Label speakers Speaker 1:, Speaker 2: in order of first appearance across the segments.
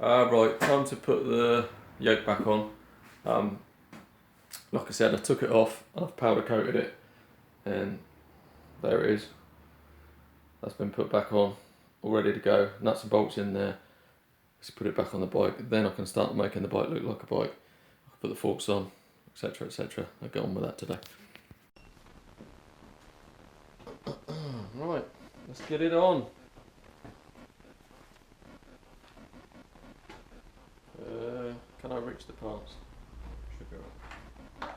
Speaker 1: Right, time to put the yoke back on. Like I said, I took it off, I've powder coated it, and there it is. That's been put back on, all ready to go. Nuts and bolts in there. Let's put it back on the bike. Then I can start making the bike look like a bike. I can put the forks on, etc., etc. I'll get on with that today. Right, let's get it on. Can I reach the parts? Should be right.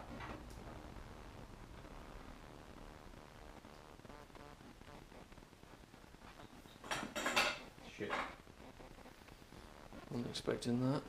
Speaker 1: Shit. Wasn't expecting that.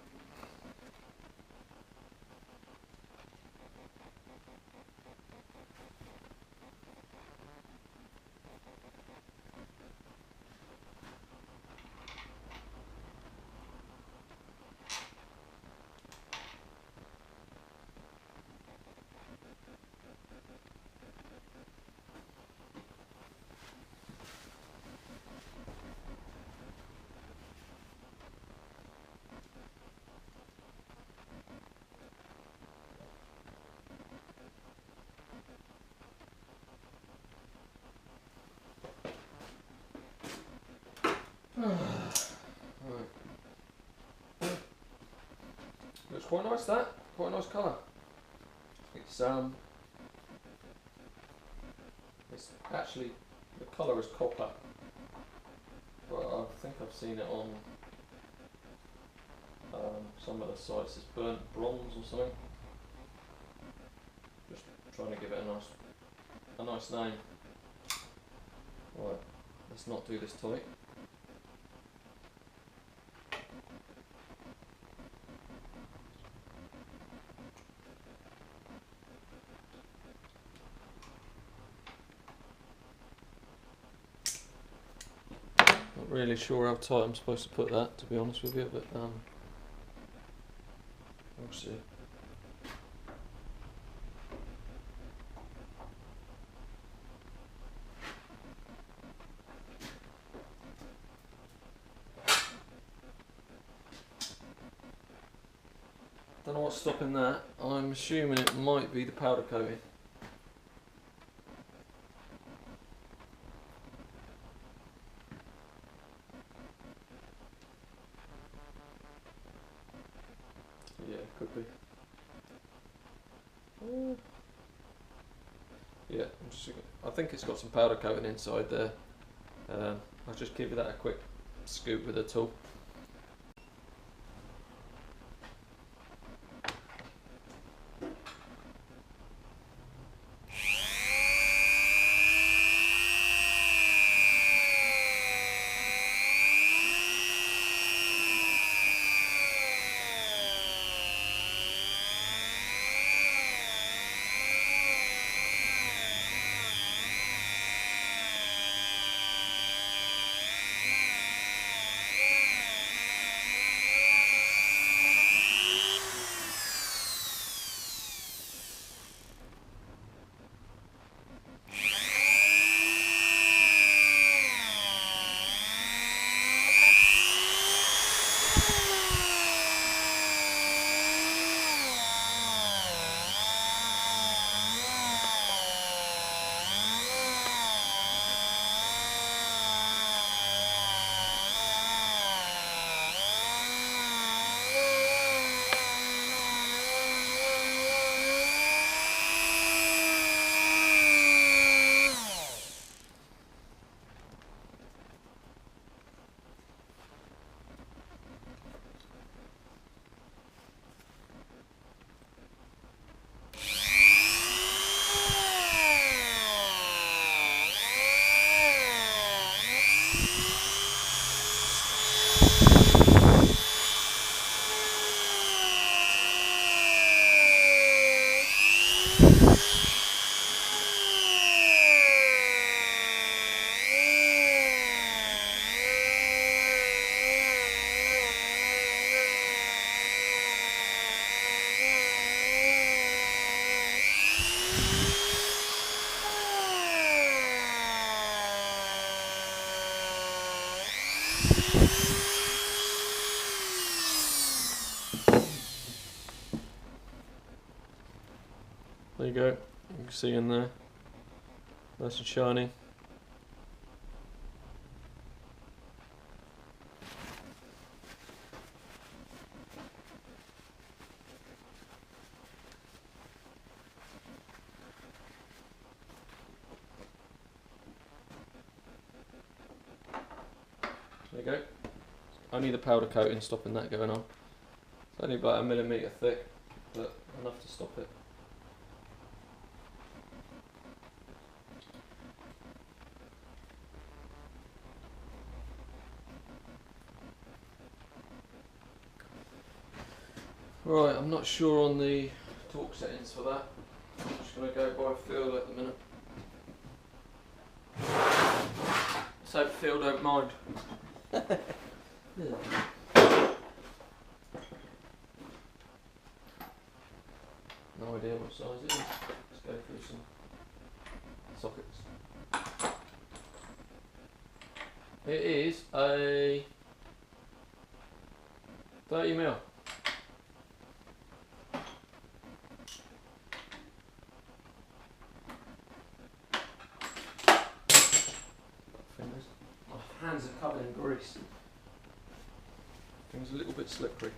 Speaker 1: Looks quite nice, that. Quite a nice colour. It's actually, the colour is copper, but I think I've seen it on some of the sites as burnt bronze or something. Just trying to give it a nice name. Right, let's not do this tight. Not really sure how tight I'm supposed to put that, to be honest with you, but we'll see. Don't know what's stopping that. I'm assuming it might be the powder coating. Yeah, could be. Yeah, I think it's got some powder coating inside there. I'll just give that a quick scoop with a tool. There you go, you can see in there, nice and shiny. There you go, only the powder coating stopping that going on. It's only about 1 millimetre thick, but enough to stop it. Right, I'm not sure on the torque settings for that. I'm just going to go by feel at the minute. Let's hope Phil don't mind. No idea what size it is. Let's go through some sockets. It is a 30mm. My hands are covered in grease. Things a little bit slippery.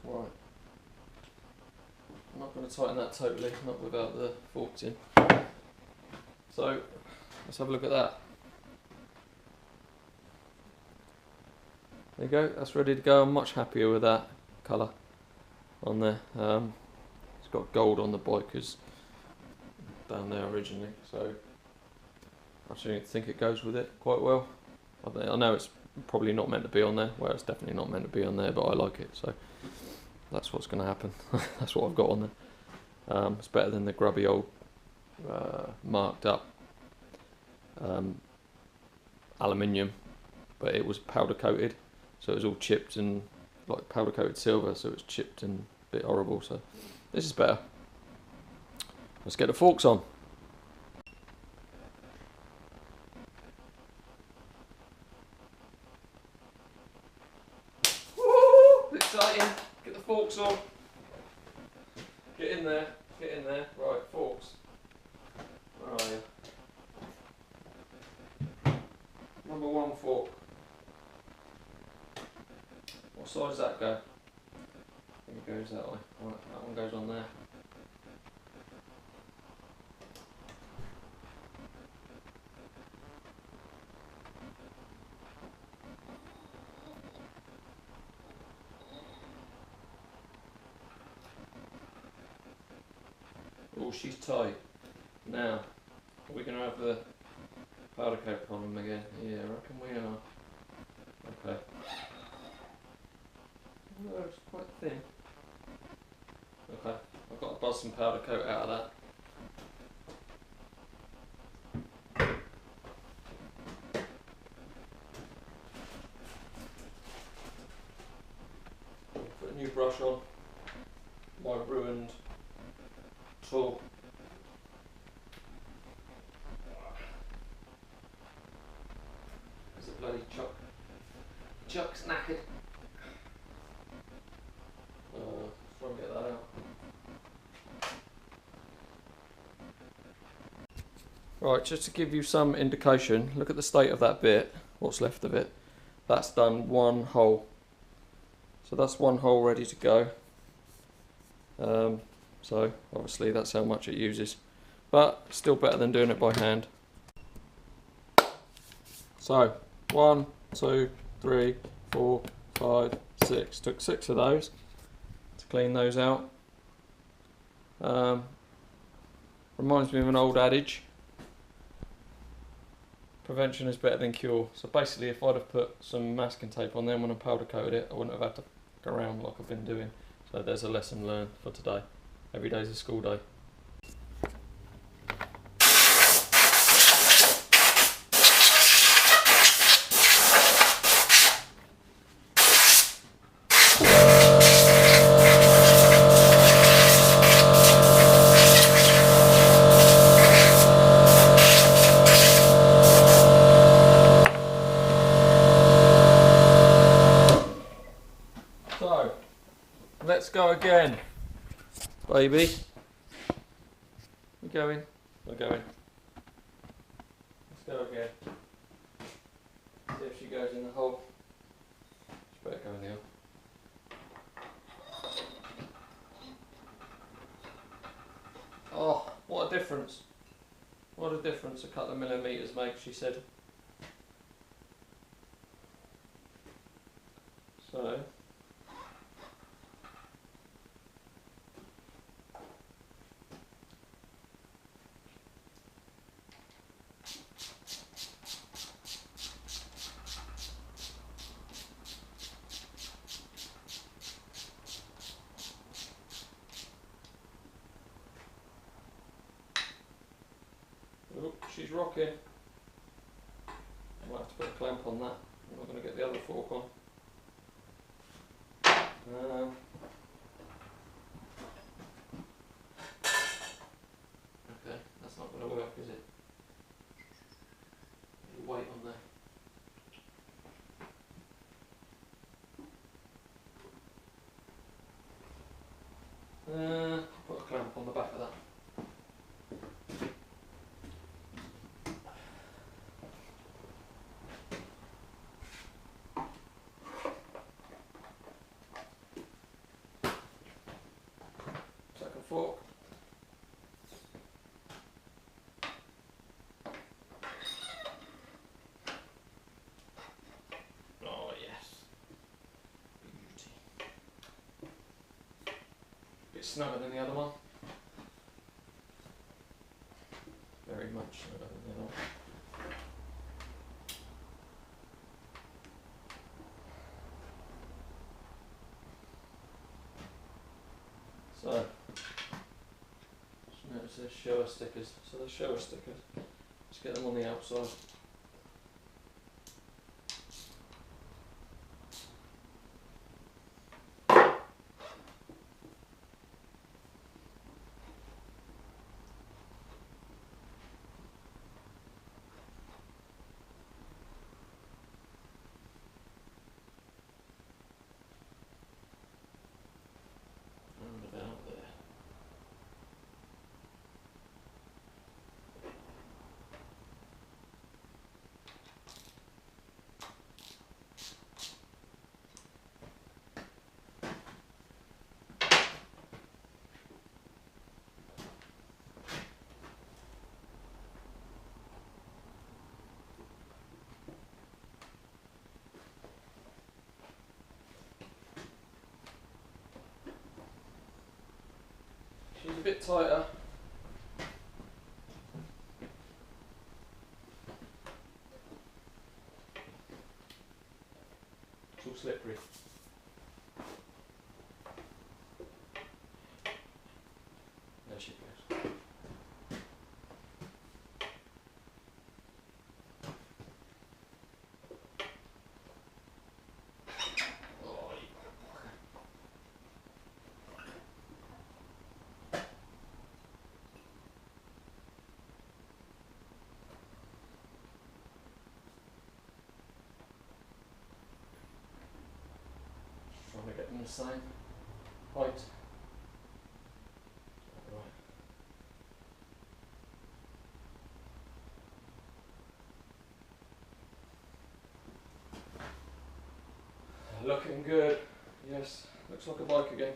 Speaker 1: Right. I'm not going to tighten that totally, not without the forks in. So, let's have a look at that. There you go, that's ready to go. I'm much happier with that colour on there. It's got gold on the bikers down there originally, so I actually think it goes with it quite well. I know it's probably not meant to be on there, well it's definitely not meant to be on there, but I like it, so that's what's going to happen. That's what I've got on there. It's better than the grubby old marked up aluminium, but it was powder coated, so it was all chipped and like powder coated silver, so it was chipped and a bit horrible. So this is better. Let's get the forks on. Woo! Exciting. Get the forks on. Get in there. Get in there. Right, forks. Where are you? Number 1 fork. What side does that go? I think it goes that way. Right, that one goes on there. Oh, she's tight. Now, are we going to have the powder coat problem again? Yeah, I reckon we are. Okay. Oh, it's quite thin. Okay, I've got to buzz some powder coat out of that. Put a new brush on my ruined tool. There's a bloody chuck's knackered. Try and get that out. Right, just to give you some indication, look at the state of that bit, what's left of it. That's done 1 hole. So that's 1 hole ready to go. So obviously that's how much it uses, but still better than doing it by hand. So 1, 2, 3, 4, 5, 6. Took 6 of those to clean those out. Reminds me of an old adage: prevention is better than cure. So basically, if I'd have put some masking tape on them when I powder coated it, I wouldn't have had to go around like I've been doing. So there's a lesson learned for today. Every day's a school day. again. Baby. We're going. We're going. Let's go again. See if she goes in the hole. She better go now. Oh, what a difference. What a difference a couple of millimetres makes, she said. So, oh, she's rocking. I might have to put a clamp on that. I'm not going to get the other fork on. Okay, that's not going to work, is it? Weight on there. Put a clamp on the back of that. Second fork. Oh yes. Beauty. Bit snugger than the other one. Very much snugger than the other one. So, just notice there's shower stickers. So the shower stickers, let's get them on the outside. And about there. She's a bit tighter. It's all slippery. There she goes. Oh, trying to get them the same height. Right. Looking good. Yes, looks like a bike again.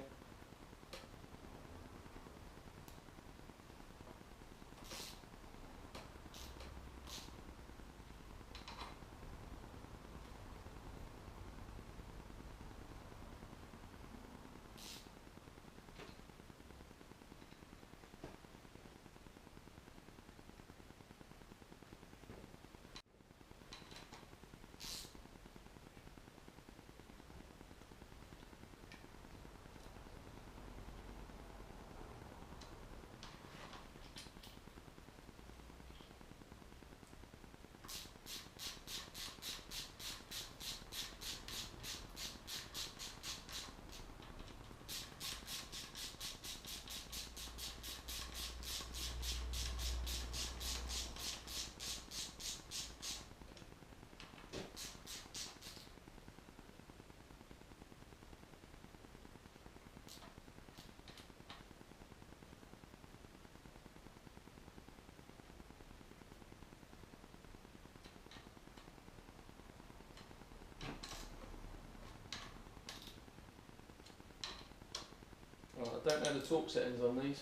Speaker 1: I don't know the torque settings on these,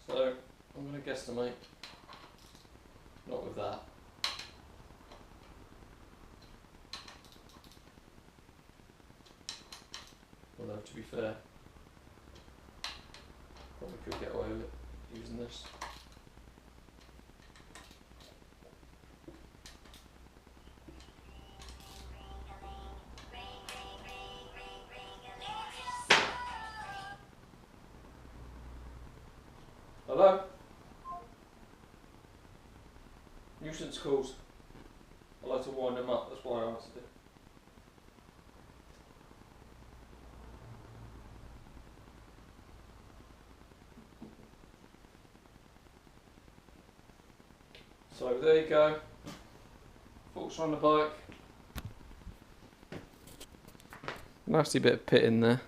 Speaker 1: so I'm going to guesstimate. Not with that. Although to be fair, probably could get away with it using this. Hello? Nuisance calls. I like to wind them up, that's why I answered it. So there you go. Forks on the bike. Nasty bit of pit in there.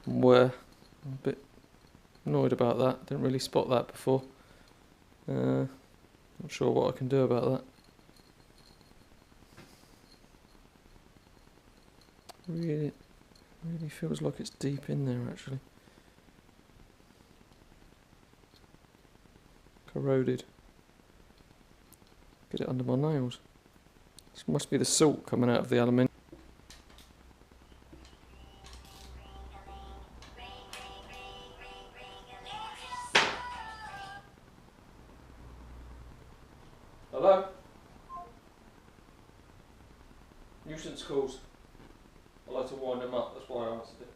Speaker 1: We're a bit annoyed about that. Didn't really spot that before. Not sure what I can do about that. Really feels like it's deep in there actually. Corroded. Get it under my nails. This must be the salt coming out of the aluminium. Hello? Nuisance calls. I like to wind them up, that's why I answered it.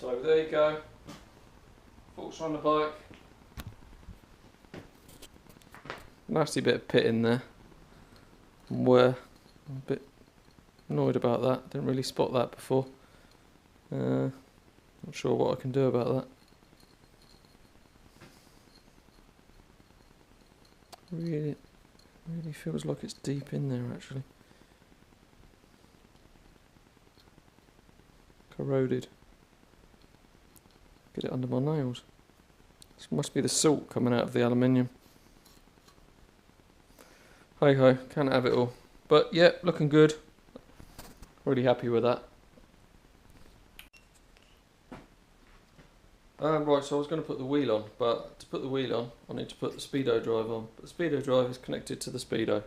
Speaker 1: So there you go. Forks on the bike. Nasty bit of pit in there. We're a bit annoyed about that. Didn't really spot that before. Not sure what I can do about that. Really feels like it's deep in there actually. Corroded. Get it under my nails. This must be the salt coming out of the aluminium. Hey ho, can't have it all. But yeah, looking good. Really happy with that. Right, so I was going to put the wheel on, but to put the wheel on, I need to put the speedo drive on. But the speedo drive is connected to the speedo,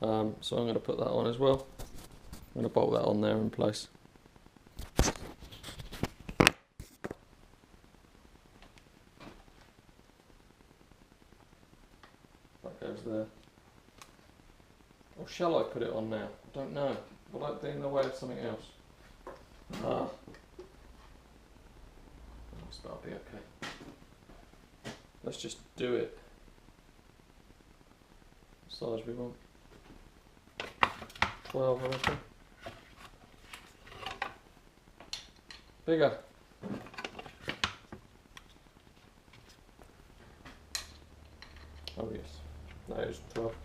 Speaker 1: so I'm going to put that on as well. I'm going to bolt that on there in place. That goes there. Or shall I put it on now? I don't know. Will that be in the way of something else? That'll be okay. Let's just do it. What size we want? 12, I reckon. Bigger. Oh yes. No, it's 12.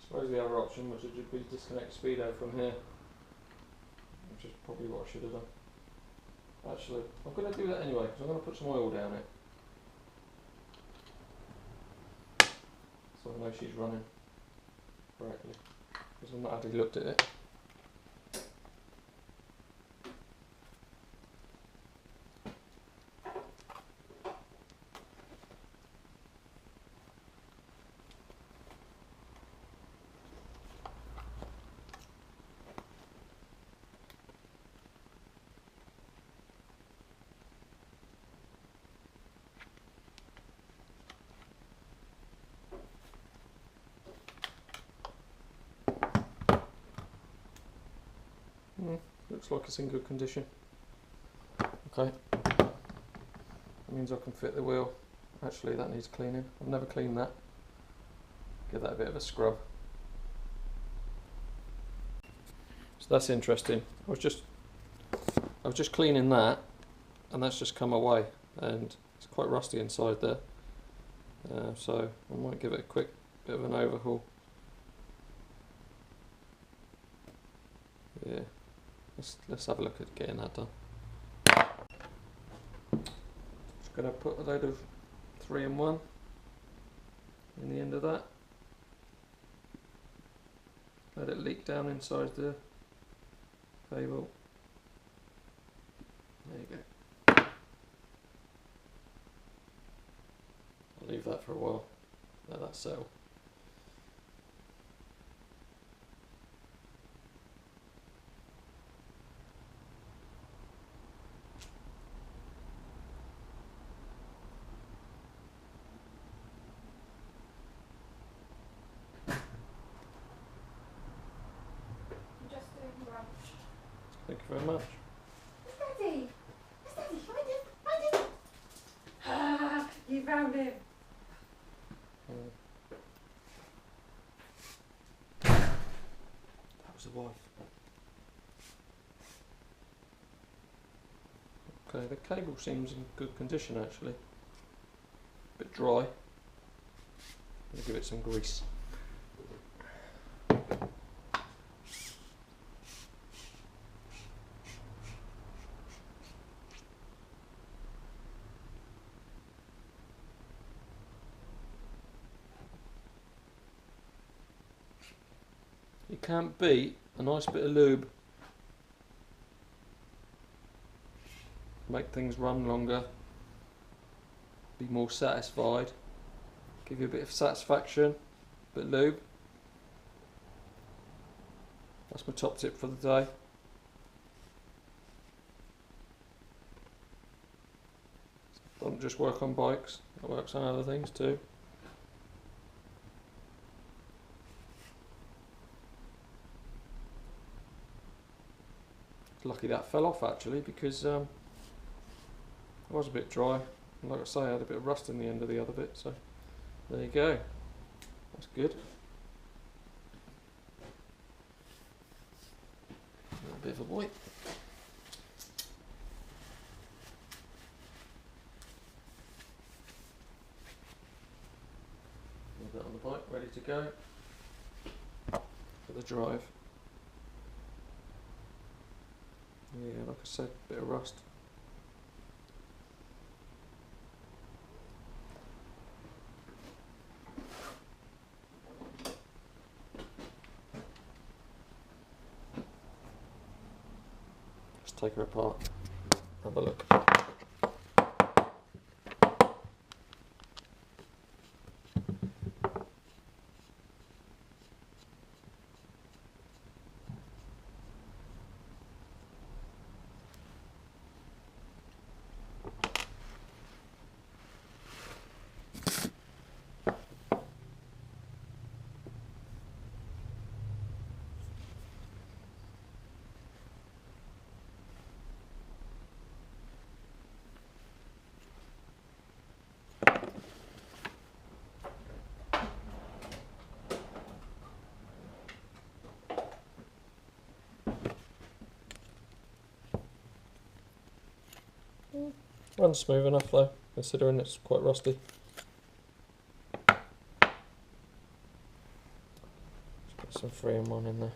Speaker 1: I suppose the other option would just be disconnect speedo from here, which is probably what I should have done. Actually, I'm going to do that anyway because I'm going to put some oil down it, so I know she's running correctly, because I've not actually looked at it. Looks like it's in good condition. Okay, that means I can fit the wheel. Actually, that needs cleaning. I've never cleaned that. Give that a bit of a scrub. So that's interesting. I was just cleaning that, and that's just come away, and it's quite rusty inside there. So I might give it a quick bit of an overhaul. Yeah, let's have a look at getting that done. Just going to put a load of 3-in-1 in the end of that. Let it leak down inside the cable. There you go. I'll leave that for a while. Let that settle. Thank you very much.
Speaker 2: Daddy! Where's Daddy? Find him! Find him! Ah, you found him!
Speaker 1: That was the wife. Okay, the cable seems in good condition actually. A bit dry. I'll give it some grease. You can't beat a nice bit of lube. Make things run longer. Be more satisfied. Give you a bit of satisfaction. Bit of lube. That's my top tip for the day. Don't just work on bikes, it works on other things too. Lucky that fell off actually, because it was a bit dry. And like I say, I had a bit of rust in the end of the other bit, so there you go. That's good. A little bit of a wipe. A little bit on the bike, ready to go for the drive. Yeah, like I said, bit of rust. Let's take her apart, have a look. Runs smooth enough though, considering it's quite rusty. Just put some 3-in-1 in there.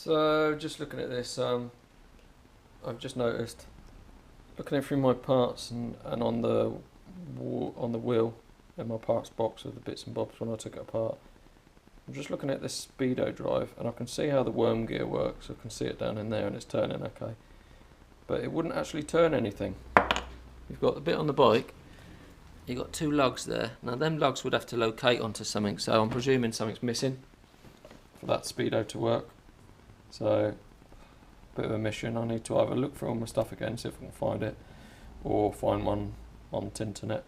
Speaker 1: So just looking at this, I've just noticed, looking through my parts and on the wheel in my parts box with the bits and bobs when I took it apart. I'm just looking at this speedo drive and I can see how the worm gear works. I can see it down in there and it's turning okay. But it wouldn't actually turn anything. You've got the bit on the bike, you've got two lugs there. Now them lugs would have to locate onto something, so I'm presuming something's missing for that speedo to work. So, bit of a mission. I need to either look for all my stuff again, see if I can find it, or find one on the internet.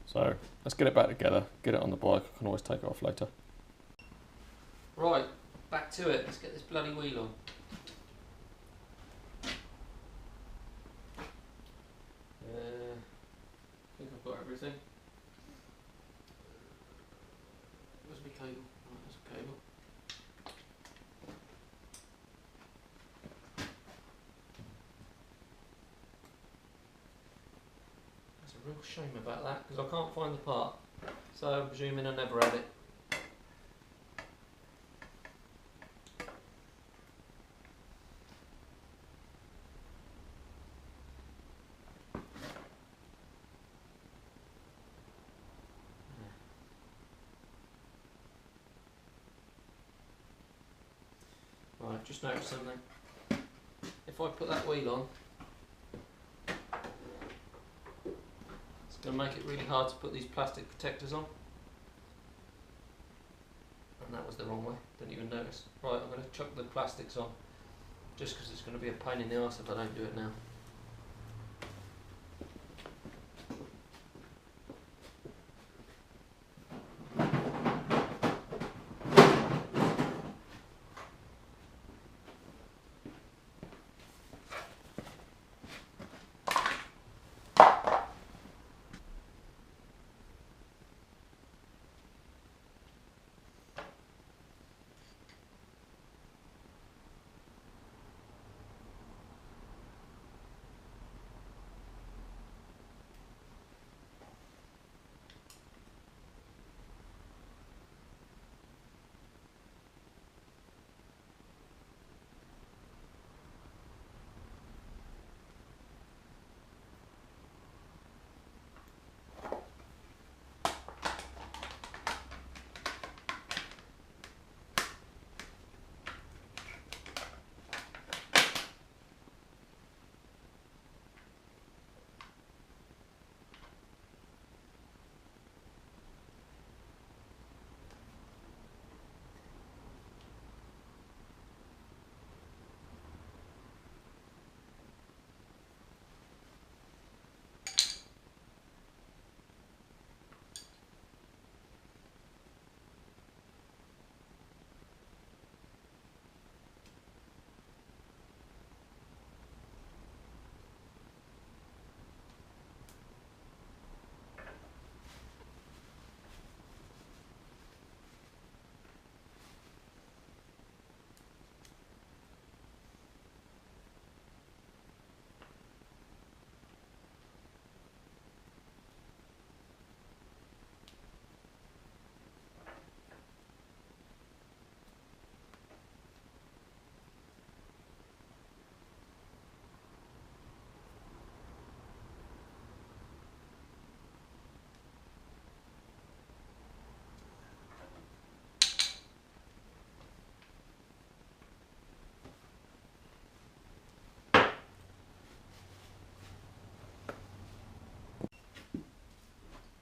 Speaker 1: So let's get it back together, get it on the bike. I can always take it off later. Right, back to it. Let's get this bloody wheel on. I think I've got everything. Where's my cable? Right, there's a cable. That's a real shame about that because I can't find the part. So I'm presuming I never had it. Right, just noticed something. If I put that wheel on, it's going to make it really hard to put these plastic protectors on. And that was the wrong way, didn't even notice. Right, I'm going to chuck the plastics on, just because it's going to be a pain in the arse if I don't do it now.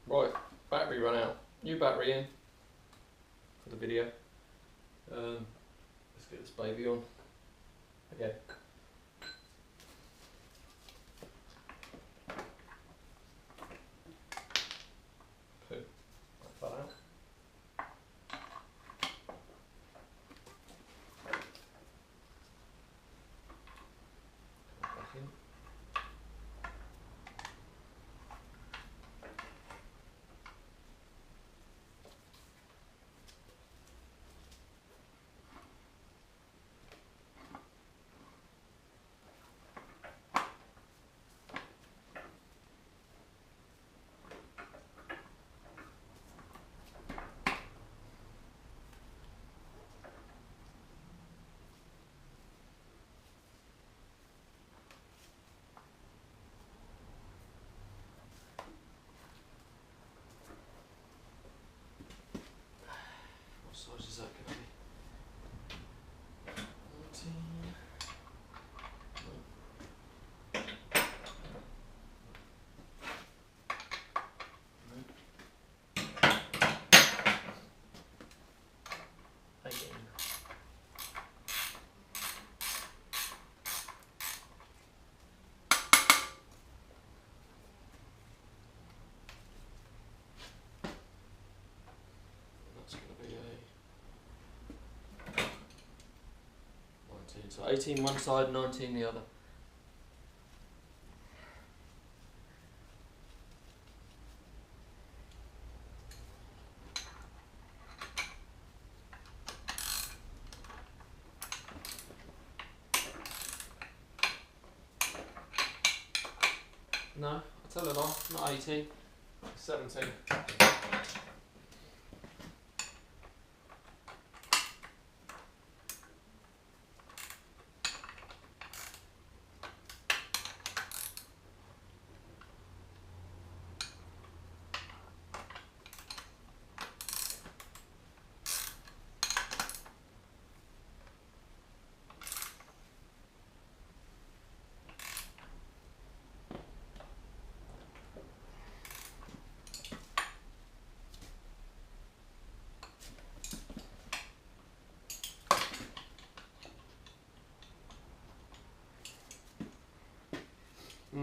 Speaker 1: Right, battery run out. New battery in for the video. Let's get this baby on again. Poo. That fell out. Back in. 18 one side, 19 the other. No, I tell a lie, not 18, 17.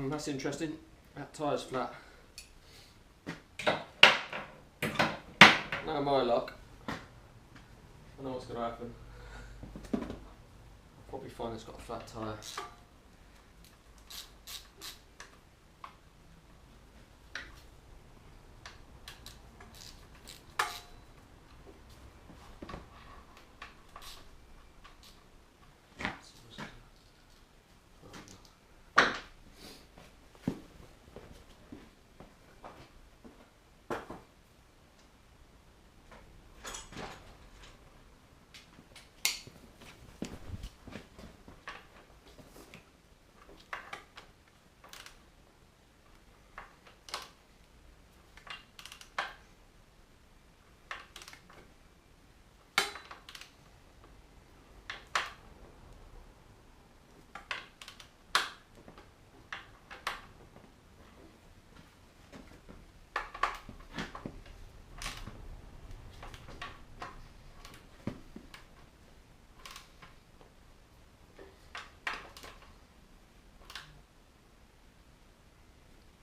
Speaker 1: That's interesting. That tyre's flat. Now my luck. I know what's going to happen. I'll probably find it's got a flat tyre.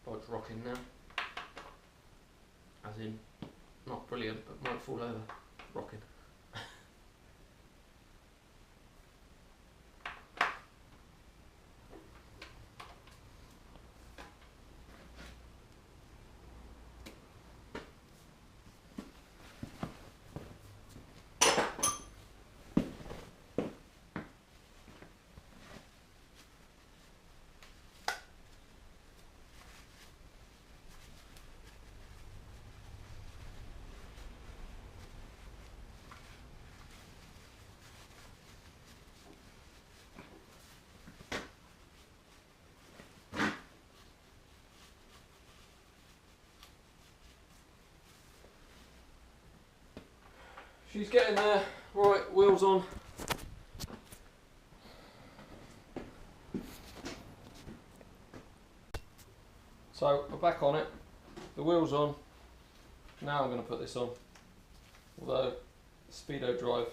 Speaker 1: Bike's rocking now. As in, not brilliant, but might fall over. Rocking. She's getting there. Right, wheels on. So we're back on it. The wheel's on. Now I'm going to put this on. Although Speedo drive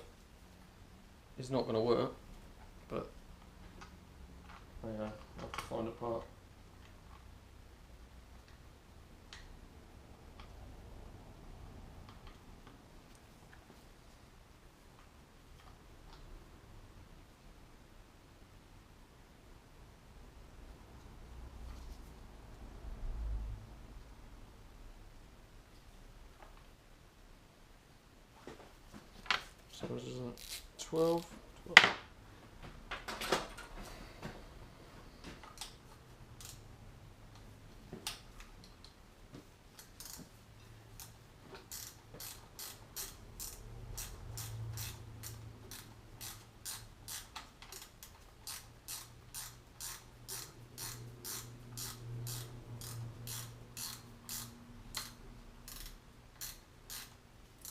Speaker 1: is not going to work, but yeah, I'll have to find a part. So this is a 12.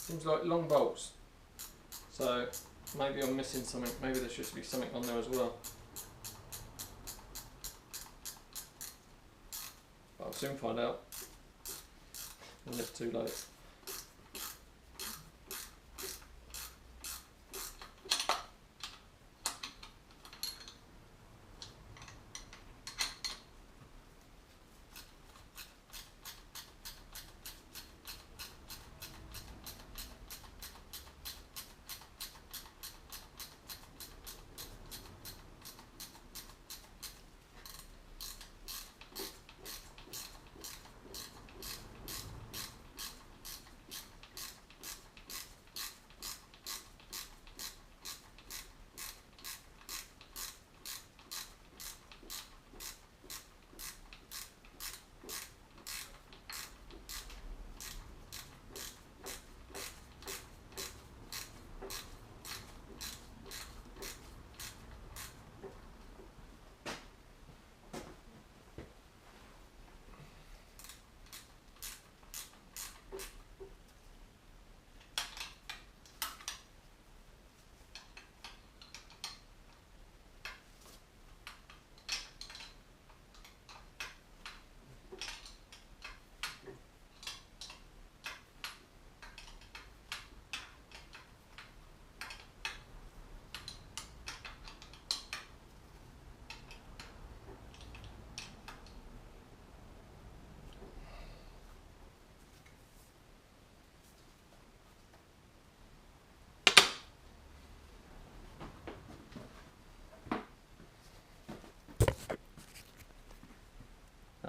Speaker 1: Seems like long bolts. So maybe I'm missing something. Maybe there should be something on there as well. But I'll soon find out. When it's too late.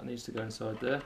Speaker 1: needs to go inside there.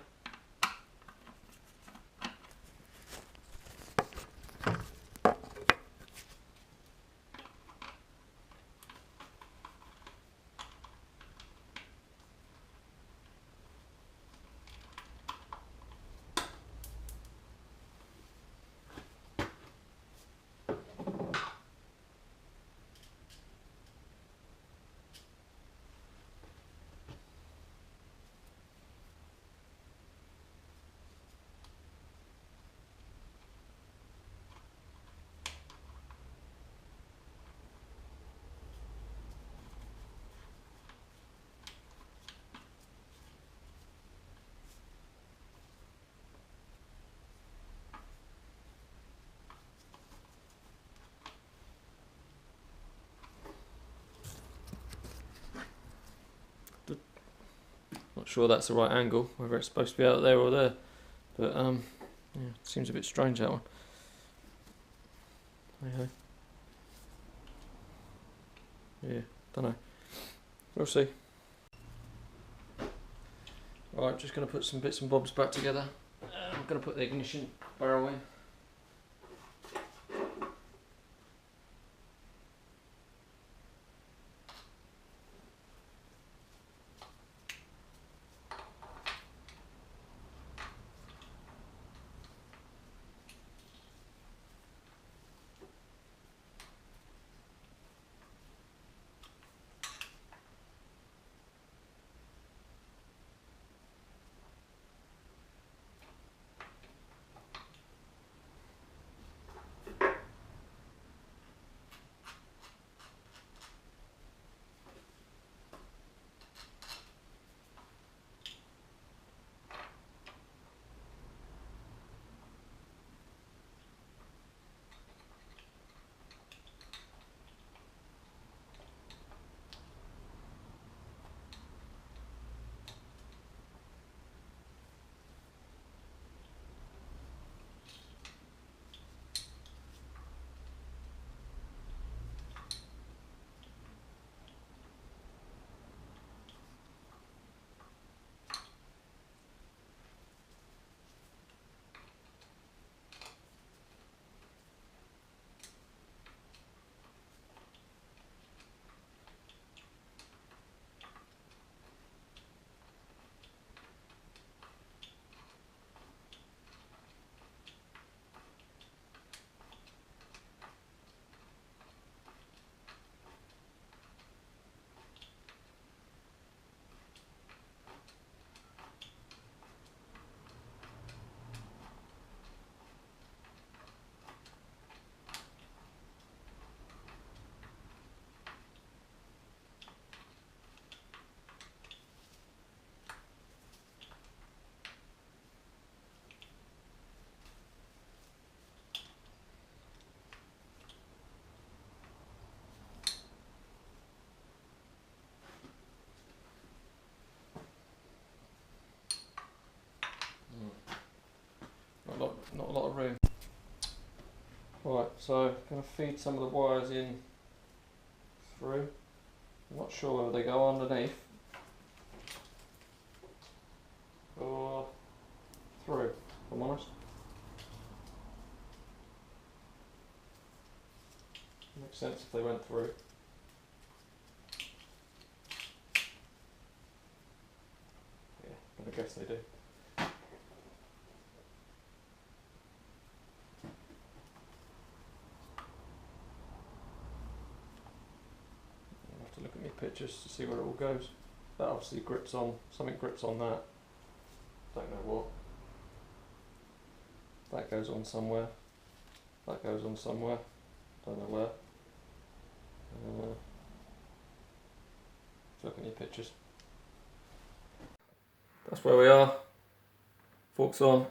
Speaker 1: Not sure that's the right angle, whether it's supposed to be out there or there, but yeah, seems a bit strange, that one. Hey. Yeah, don't know. We'll see. Right, just going to put some bits and bobs back together. I'm going to put the ignition barrel in. Not a lot of room. Right, so I'm going to feed some of the wires in through. I'm not sure whether they go underneath or through, if I'm honest. Makes sense if they went through. Yeah, but I guess they do. Look at my pictures to see where it all goes. That obviously grips on, something grips on that. Don't know what. That goes on somewhere. That goes on somewhere. Don't know where. Look at your pictures. That's where we are. Forks on.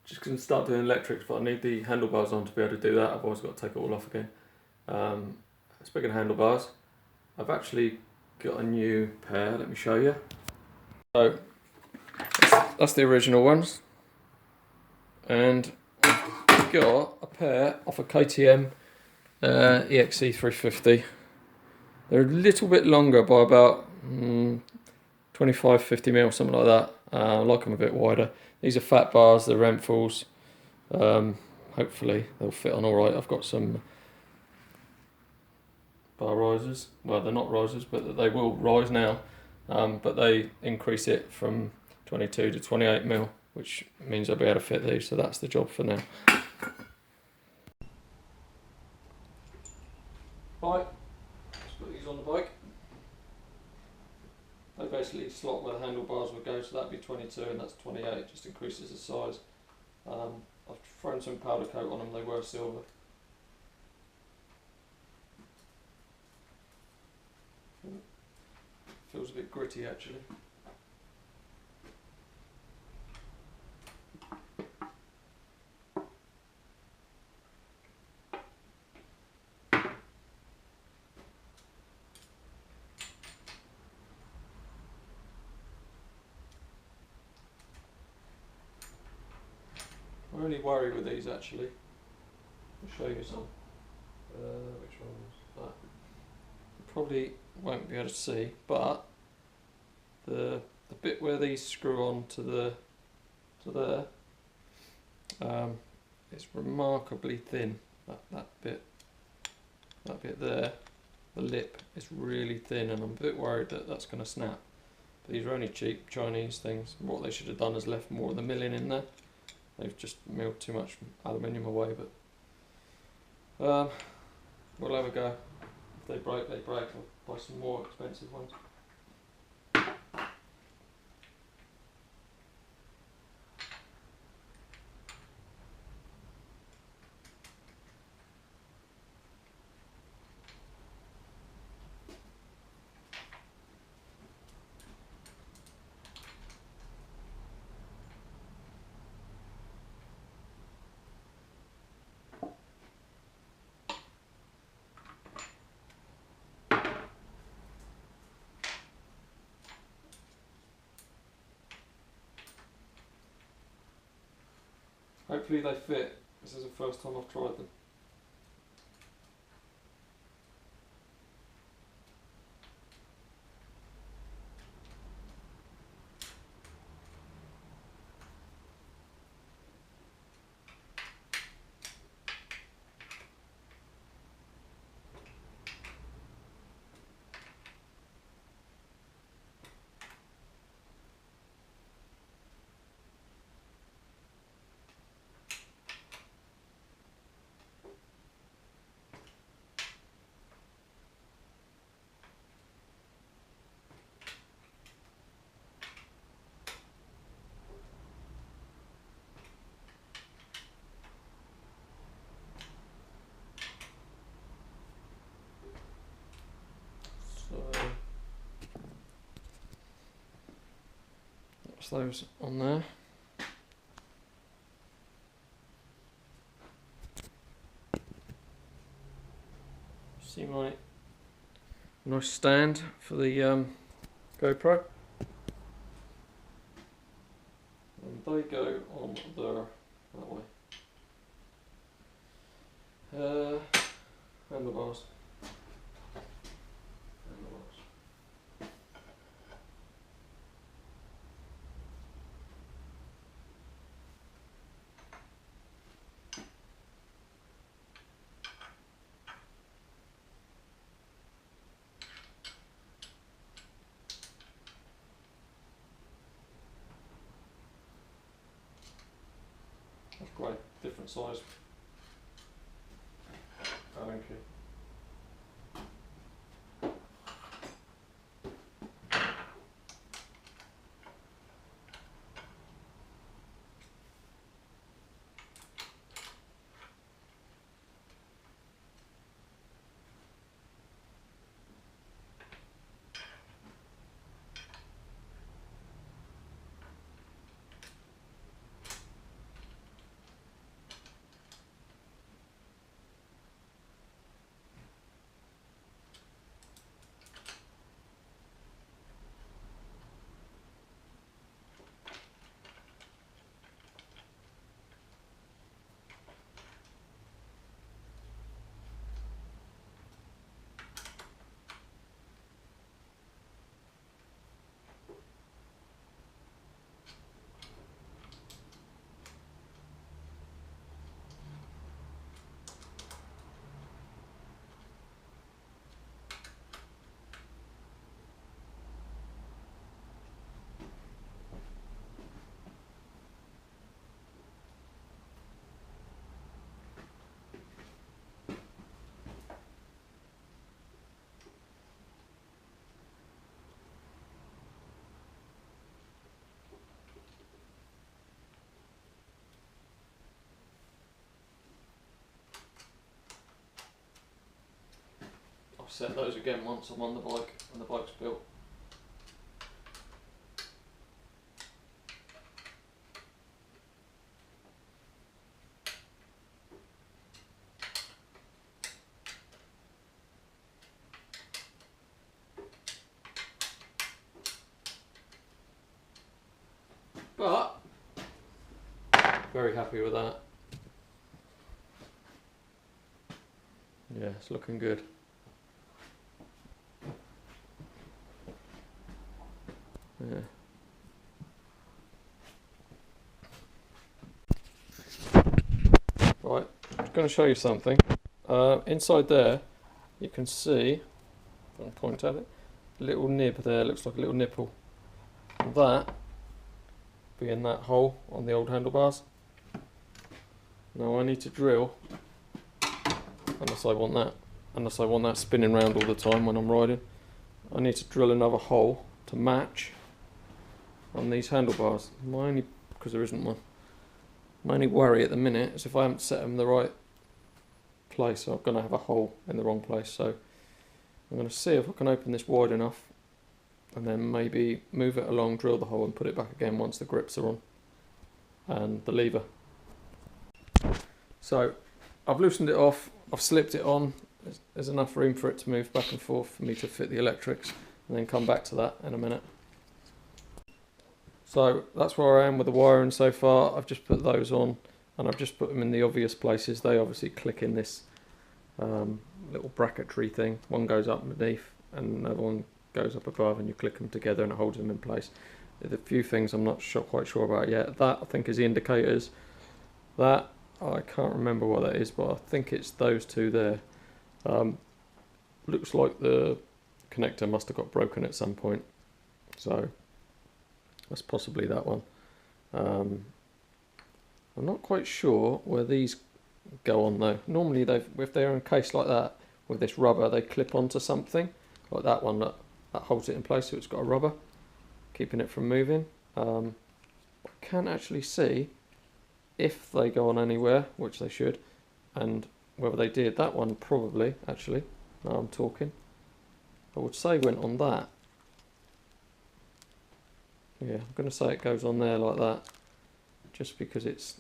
Speaker 1: Just going to start doing electrics, but I need the handlebars on to be able to do that. I've always got to take it all off again. Speaking of handlebars, I've actually got a new pair, let me show you. So, that's the original ones. And I've got a pair off a KTM EXC350. They're a little bit longer by about 25-50 mil, something like that. I like them a bit wider. These are fat bars, they're Renthals. Hopefully they'll fit on alright. I've got some bar risers. Well, they're not risers, but they will rise now. But they increase it from 22 to 28 mil, which means I'll be able to fit these, so that's the job for now. Right, let's put these on the bike. They basically slot where the handlebars would go, so that'd be 22 and that's 28, just increases the size. I've thrown some powder coat on them, they were silver. Feels a bit gritty actually. My only worry with these actually, I'll show you some. Which ones? That. You probably won't be able to see, but the bit where these screw on to there, it's remarkably thin. That bit there, the lip is really thin, and I'm a bit worried that that's going to snap. But these are only cheap Chinese things. What they should have done is left more of the milling in there. They've just milled too much aluminium away, but we'll have a go. If they break, they break. I'll buy some more expensive ones. Hopefully they fit. This is the first time I've tried them. So that's those on there. See my nice stand for the GoPro. And they go on there, that way. Handlebars. That's great, different size. Thank you. set those again once I'm on the bike and the bike's built. But very happy with that. Yeah, it's looking good. Yeah. Right, I'm going to show you something. Inside there, you can see, if I can point at it, a little nib there, looks like a little nipple. And that being that hole on the old handlebars. Now I need to drill, unless I want that spinning round all the time when I'm riding. I need to drill another hole to match on these handlebars. Because there isn't one. My only worry at the minute is if I haven't set them in the right place, I'm going to have a hole in the wrong place. So I'm going to see if I can open this wide enough and then maybe move it along, drill the hole and put it back again once the grips are on and the lever. So I've loosened it off, I've slipped it on. There's enough room for it to move back and forth for me to fit the electrics, and then come back to that in a minute. So that's where I am with the wiring so far. I've just put those on and I've just put them in the obvious places. They obviously click in this little bracketry thing. One goes up underneath and another one goes up above, and you click them together and it holds them in place. There's a few things I'm not quite sure about yet. That I think is the indicators. That I can't remember what that is, but I think it's those two there. Looks like the connector must have got broken at some point, so that's possibly that one. I'm not quite sure where these go on though. Normally if they're encased like that with this rubber, they clip onto something like that one that holds it in place, so it's got a rubber keeping it from moving. I can't actually see if they go on anywhere, which they should, and whether they did. That one probably, actually, now I'm talking, I would say went on that. Yeah, I'm going to say it goes on there like that, just because it's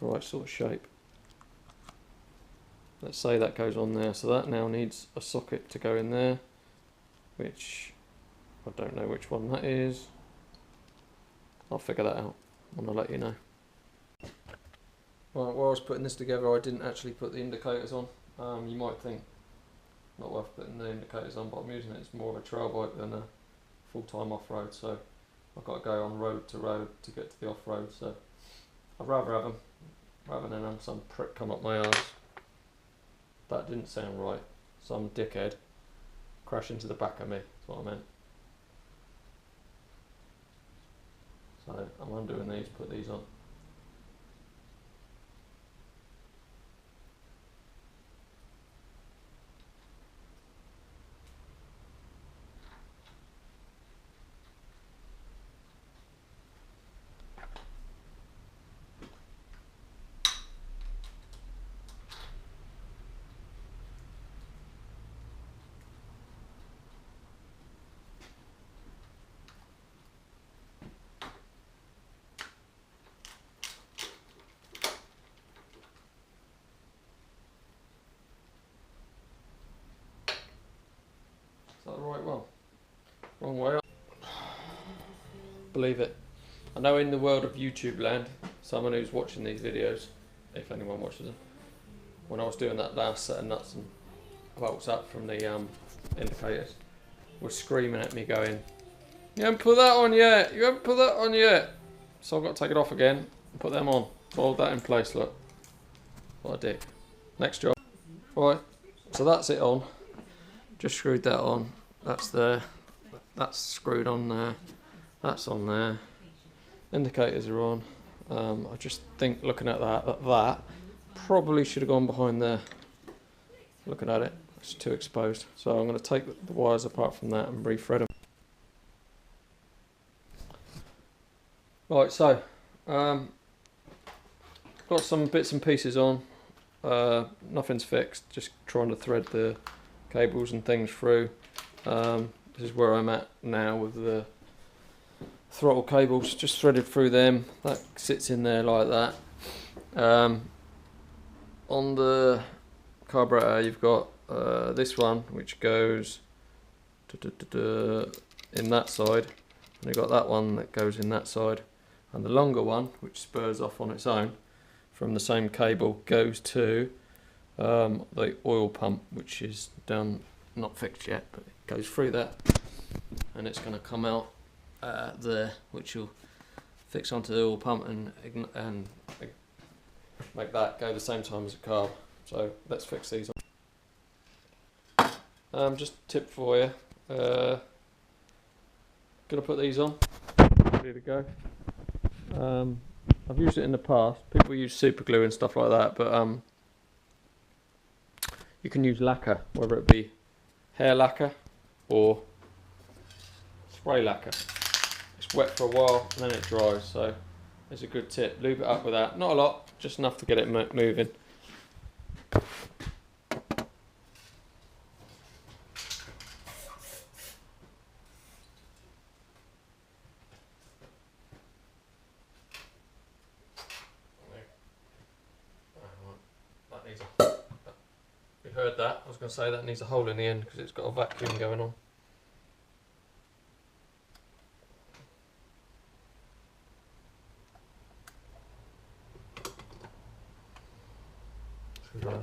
Speaker 1: the right sort of shape. Let's say that goes on there, so that now needs a socket to go in there, which I don't know which one that is. I'll figure that out and I'll let you know. Right, while I was putting this together, I didn't actually put the indicators on. You might think not worth putting the indicators on, but I'm using it as more of a trail bike than a full-time off-road, so I've got to go on road to get to the off-road, so I'd rather have them rather than have some prick come up my arse. That didn't sound right. Some dickhead crash into the back of me, that's what I meant. So I'm undoing these, put these on. Is that the right one? Wrong way up. Believe it. I know in the world of YouTube land, someone who's watching these videos, if anyone watches them, when I was doing that last set of nuts and bolts up from the indicators, was screaming at me going, "You haven't put that on yet, you haven't put that on yet." So I've got to take it off again and put them on. Hold that in place, look. What a dick. Next job. Right, so that's it on. Just screwed that on. That's there. That's screwed on there. That's on there. Indicators are on. I just think looking at that probably should have gone behind there. Looking at it, it's too exposed. So I'm going to take the wires apart from that and re-thread them. Right, so got some bits and pieces on. nothing's fixed, just trying to thread the cables and things through. This is where I'm at now with the throttle cables, just threaded through them. That sits in there like that. On the carburetor you've got this one which goes in that side, and you've got that one that goes in that side, and the longer one which spurs off on its own from the same cable goes to the oil pump, which is down, not fixed yet, but it goes through that, and it's going to come out there, which will fix onto the oil pump and make that go the same time as a carb. So let's fix these on. Just a tip for you, gonna put these on, ready to go. I've used it in the past. People use super glue and stuff like that, but you can use lacquer, whether it be hair lacquer or spray lacquer. It's wet for a while and then it dries, so it's a good tip. Lube it up with that, not a lot, just enough to get it moving. You heard that? I was going to say that needs a hole in the end because it's got a vacuum going on. There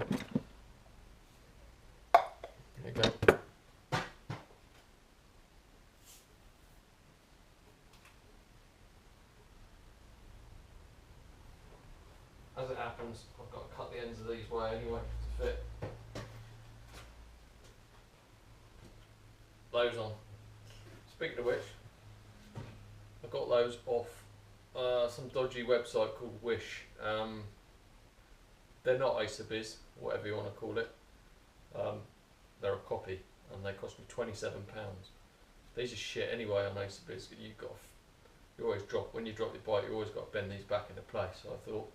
Speaker 1: you go. As it happens, I've got to cut the ends of these way anyway to fit those on. Speaking of which, I got those off some dodgy website called Wish. They're not Acerbiz, whatever you want to call it. They're a copy, and they cost me £27. These are shit anyway on Acerbiz. You always drop, when you drop your bike, you always got to bend these back into place. So I thought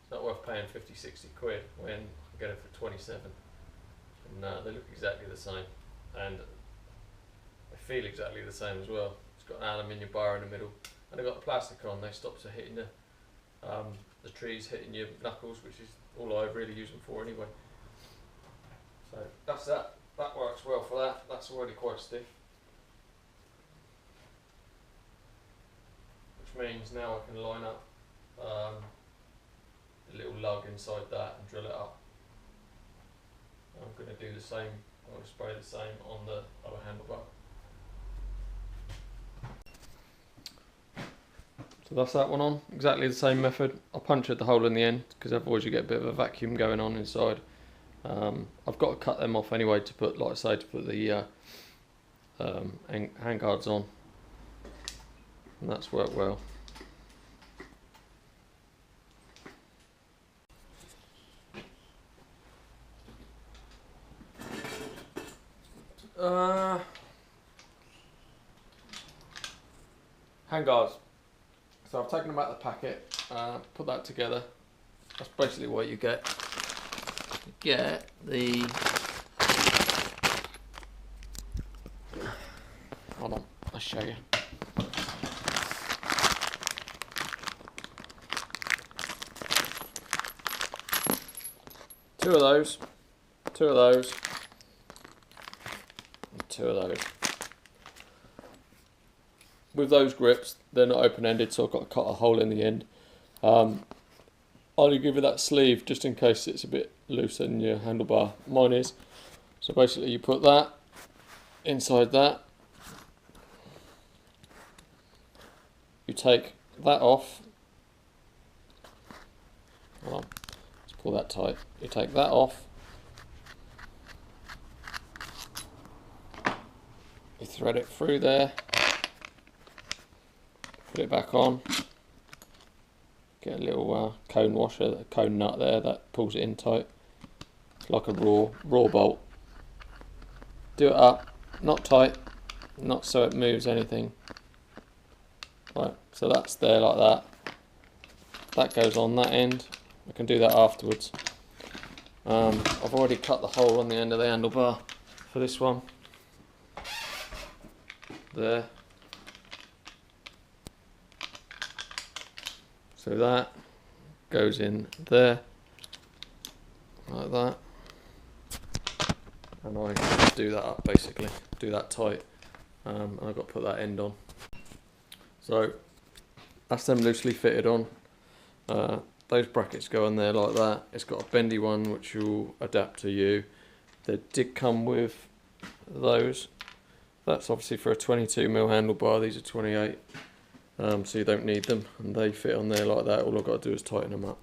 Speaker 1: it's not worth paying 50-60 quid when I get it for 27. And they look exactly the same, and they feel exactly the same as well. It's got an aluminium bar in the middle, and they've got the plastic on. They stop to hitting the trees, hitting your knuckles, which is all I really use them for anyway. So that's that. That works well for that. That's already quite stiff. Which means now I can line up the little lug inside that and drill it up. I'm going to do the same. I'm going to spray the same on the other handlebar. So that's that one on, exactly the same method. I punctured the hole in the end because otherwise you get a bit of a vacuum going on inside. I've got to cut them off anyway to put, like I say, to put the handguards on, and that's worked well. Handguards. So I've taken them out of the packet, put that together. That's basically what you get. You get the... Hold on, I'll show you. Two of those, and two of those. With those grips, they're not open-ended, so I've got to cut a hole in the end. I'll give you that sleeve just in case it's a bit looser than your handlebar. Mine is. So basically you put that inside that. You take that off. Hold on, let's pull that tight. You take that off. You thread it through there. Put it back on. Get a little cone washer, a cone nut there that pulls it in tight. It's like a raw bolt. Do it up, not tight, not so it moves anything. Right, so that's there like that. That goes on that end. I can do that afterwards. I've already cut the hole on the end of the handlebar for this one. There. So that goes in there, like that. And I just do that up basically, do that tight. And I've got to put that end on. So that's them loosely fitted on. Those brackets go on there like that. It's got a bendy one which will adapt to you. They did come with those. That's obviously for a 22mm handlebar. These are 28, so you don't need them, and they fit on there like that. All I've got to do is tighten them up.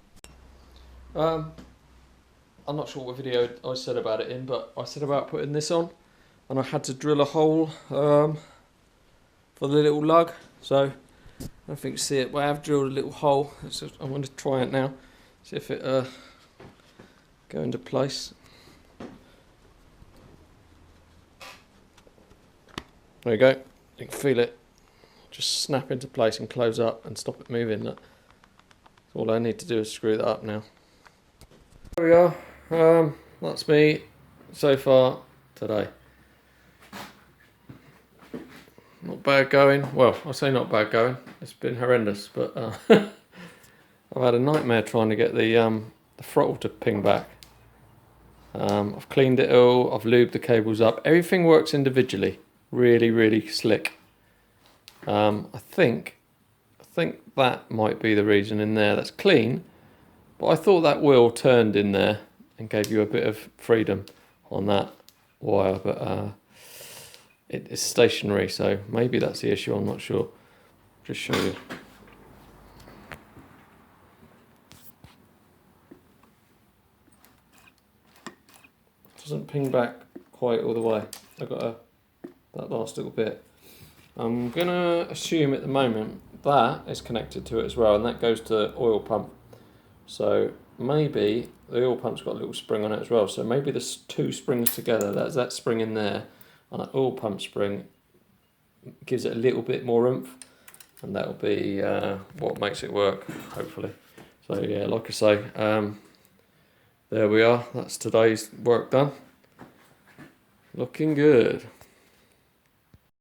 Speaker 1: I'm not sure what video I said about it in, but I said about putting this on, and I had to drill a hole for the little lug. So I don't think you see it, but I have drilled a little hole. So I'm going to try it now, see if it go into place. There you go. You can feel it just snap into place and close up and stop it moving. Look. All I need to do is screw that up now. There we are. That's me so far today. Not bad going. Well, I say not bad going. It's been horrendous, but I've had a nightmare trying to get the throttle to ping back. I've cleaned it all. I've lubed the cables up. Everything works individually. Really, really slick. I think that might be the reason in there. That's clean, but I thought that wheel turned in there and gave you a bit of freedom on that wire, but it's stationary, so maybe that's the issue. I'm not sure. Just show you. Doesn't ping back quite all the way. I've got that last little bit. I'm gonna assume at the moment that is connected to it as well, and that goes to the oil pump. So maybe the oil pump's got a little spring on it as well. So maybe there's two springs together. That's that spring in there, and that oil pump spring gives it a little bit more oomph, and that'll be what makes it work, hopefully. So yeah, like I say, there we are. That's today's work done. Looking good.